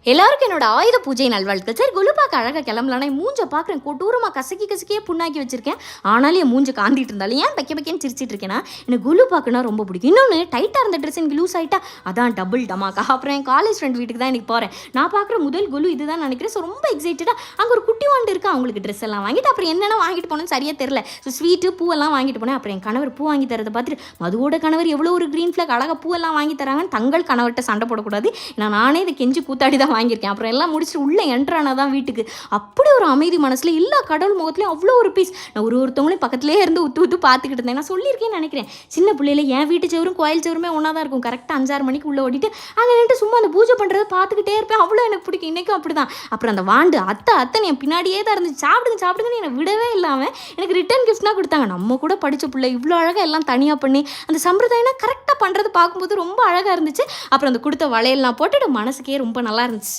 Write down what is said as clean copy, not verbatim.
எல்லாருக்கும் என்னோட ஆயுத பூஜை நல்வாழ்த்துக்கள். சரி, கொலு பார்க்க அழகாக கிளம்பலான்னா மூஞ்ச பார்க்குறேன், கொடூரமாக கசக்கி கசக்கியே புண்ணாக்கி வச்சிருக்கேன். ஆனாலும் என் மூஞ்சு காந்திட்டு இருந்தாலும் ஏன் பக்க பக்கன்னு சிரிச்சிட்டு இருக்கேன்னா, எனக்கு கொலு பார்க்கனா ரொம்ப பிடிக்கும். இன்னொன்று, டைட்டாக இருந்த ட்ரெஸ் எனக்கு லூஸ் ஆகிட்டா அதான் டபுள் டமாக்கா. அப்புறம் என் காலேஜ் ஃப்ரெண்ட் வீட்டுக்கு தான் எனக்கு போகிறேன். நான் பார்க்குற முதல் கொலு இதுதான் நினைக்கிறேன். ஸோ ரொம்ப எக்ஸைட்டடாக அங்கே ஒரு குட்டி வாண்டு இருக்கா, அவங்களுக்கு ட்ரெஸ் எல்லாம் வாங்கிட்டு அப்புறம் என்னென்ன வாங்கிட்டு போனேன்னு சரியாக தெரில. ஸோ ஸ்வீட்டு பூவெல்லாம் வாங்கிட்டு போனேன். அப்புறம் என் கணவர் பூ வாங்கி தரதை பார்த்துட்டு, மதுவோட கணவர் எவ்வளோ ஒரு க்ரீன் ஃப்ளாக் அழகாக பூவெல்லாம் வாங்கி தராங்கன்னு தங்கள் கணவர்கிட்ட சண்டை போடக்கூடாது. நானே இதை கெஞ்சி கூத்தாடி தான் வாங்கியிருக்கேன். அப்புறம் எல்லாம் முடிச்சுட்டு உள்ளே என்ட்ரானா தான் வீட்டுக்கு அப்படி ஒரு அமைதி மனசில் எல்லா கடவுள் முகத்துலையும் அவ்வளோ ஒரு பீஸ். நான் ஒருத்தவங்களையும் பக்கத்துலேயே இருந்து உத்து பார்த்துக்கிட்டு இருந்தேன். நான் சொல்லியிருக்கேன்னு நினைக்கிறேன், சின்ன பிள்ளையில என் வீட்டு சவரும் கோயில் சவருமே ஒன்றா தான் இருக்கும். கரெக்டாக 5-6 மணிக்கு உள்ளே ஓடிட்டு அங்கே நின்று சும்மா அந்த பூஜை பண்ணுறதை பார்த்துக்கிட்டே இருப்பேன். அவ்வளோ எனக்கு பிடிக்கும். இன்றைக்கும் அப்படி தான். அப்புறம் அந்த வாண்டு அத்தை என் பின்னாடியே தான் இருந்துச்சு. சாப்பிடுங்கன்னு என்னை விடவே இல்லாமல் எனக்கு ரிட்டர்ன் கிஃப்ட்னா கொடுத்தாங்க. நம்ம கூட படித்த பிள்ளை இவ்வளோ அழகாக எல்லாம் தனியாக பண்ணி அந்த சம்பிரதாயம்னா கரெக்டாக பண்ணுறது பார்க்கும்போது ரொம்ப அழகாக இருந்துச்சு. அப்புறம் அந்த கொடுத்த வளையல்லாம் போட்டுட்டு மனசுக்கே ரொம்ப நல்லா இருந்துச்சு.